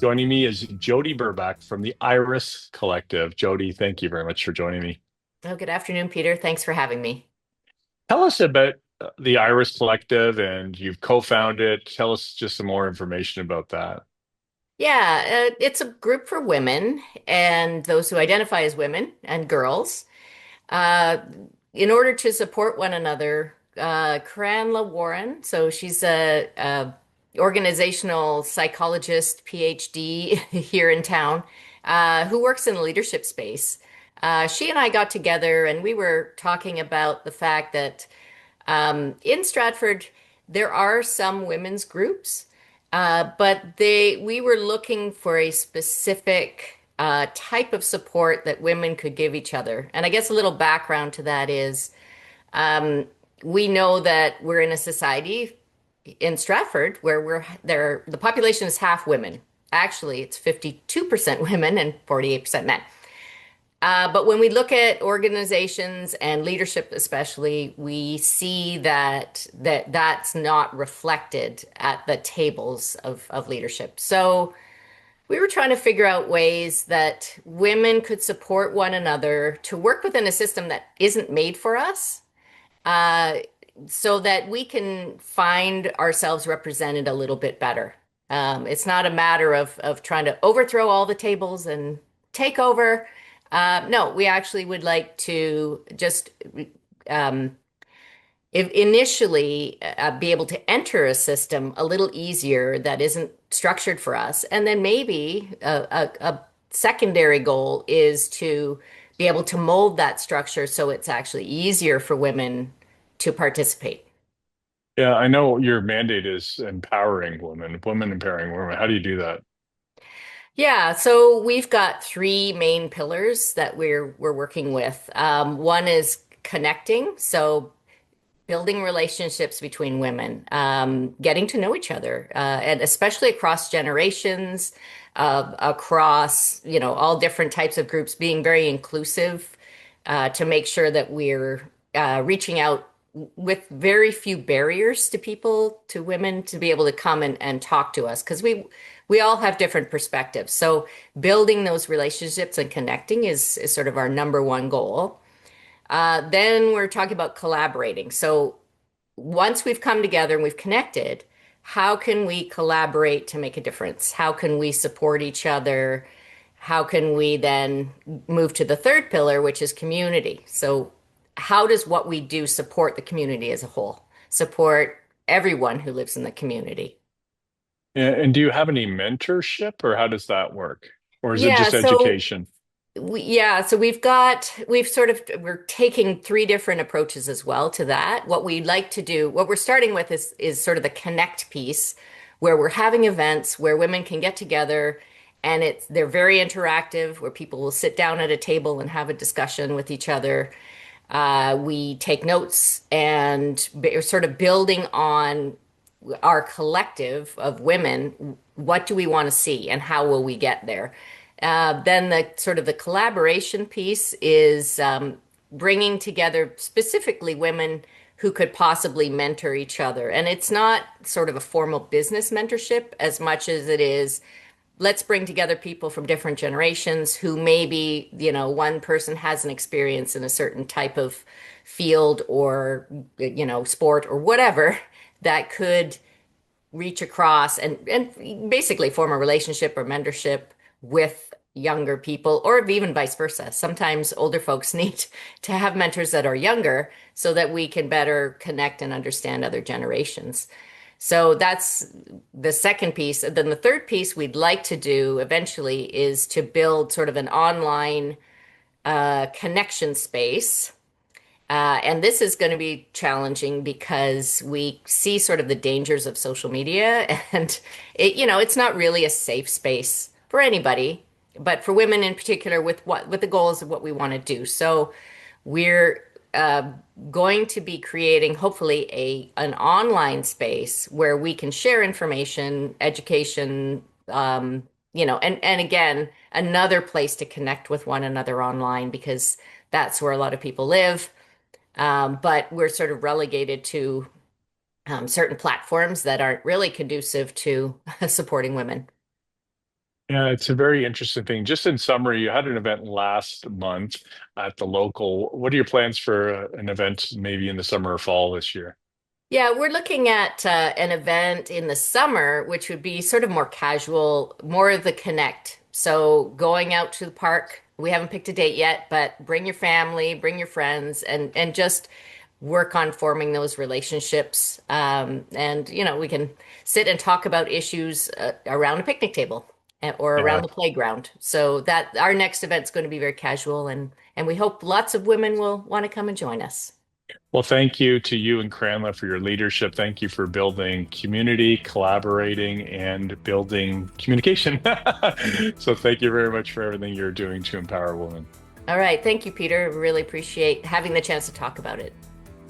Joining me is Jo-Dee Burback from the Iris Collective. Jo-Dee, thank you very much for joining me. Oh, good afternoon, Peter. Thanks for having me. Tell us about the Iris Collective, and you've co-founded. Tell us just some more information about that. It's a group for women and those who identify as women and girls. Uh, in order to support one another, Cranla Warren, so she's a organizational psychologist, PhD here in town, who works in the leadership space. She and I got together and we were talking about the fact that in Stratford, there are some women's groups, but we were looking for a specific type of support that women could give each other. And I guess a little background to that is um, we know that we're in a society in Stratford where the population is half women. Actually, it's 52% women and 48% men. But when we look at organizations and leadership, especially, we see that's not reflected at the tables of leadership. So we were trying to figure out ways that women could support one another to work within a system that isn't made for us, uh, so that we can find ourselves represented a little bit better. It's not a matter of trying to overthrow all the tables and take over. No, we actually would like to just um, initially be able to enter a system a little easier that isn't structured for us. And then maybe a secondary goal is to be able to mold that structure so it's actually easier for women to participate. Yeah, I know your mandate is empowering women, women empowering women. How do you do that? Yeah, so we've got three main pillars that we're working with. One is connecting, so building relationships between women, getting to know each other, and especially across generations, across, all different types of groups, being very inclusive, to make sure that we're reaching out with very few barriers to people, to women, to be able to come and talk to us, because we all have different perspectives. So building those relationships and connecting is sort of our number one goal. Then we're talking about collaborating. So once we've come together and we've connected, how can we collaborate to make a difference? How can we support each other? How can we then move to the third pillar, which is community? So, how does what we do support the community as a whole? Support everyone who lives in the community. And do you have any mentorship, or how does that work? Or is it Yeah, just so education? we're taking three different approaches as well to that. What we'd like to do, what we're starting with is sort of the connect piece, where we're having events where women can get together and they're very interactive, where people will sit down at a table and have a discussion with each other. We take notes and sort of building on our collective of women. What do we want to see and how will we get there? Then the sort of the collaboration piece is bringing together specifically women who could possibly mentor each other. And it's not sort of a formal business mentorship as much as it is, let's bring together people from different generations who maybe, one person has an experience in a certain type of field or, sport or whatever that could reach across and basically form a relationship or mentorship with younger people, or even vice versa. Sometimes older folks need to have mentors that are younger so that we can better connect and understand other generations. So that's the second piece. And then the third piece we'd like to do eventually is to build sort of an online connection space. And this is going to be challenging because we see sort of the dangers of social media, and it's not really a safe space for anybody, but for women in particular, with the goals of what we want to do. So we're uh, going to be creating hopefully a an online space where we can share information, education, and again, another place to connect with one another online because that's where a lot of people live. But we're sort of relegated to certain platforms that aren't really conducive to supporting women. Yeah, it's a very interesting thing. Just in summary, you had an event last month at the local. What are your plans for an event maybe in the summer or fall this year? Yeah, we're looking at an event in the summer, which would be sort of more casual, more of the connect. So going out to the park, we haven't picked a date yet, but bring your family, bring your friends, and just work on forming those relationships. And we can sit and talk about issues around a picnic table or Yeah. around the playground. So that our next event's going to be very casual, and we hope lots of women will want to come and join us. Well, thank you to you and Cranla for your leadership. Thank you for building community, collaborating, and building communication. So thank you very much for everything you're doing to empower women. All right. Thank you, Peter. Really appreciate having the chance to talk about it.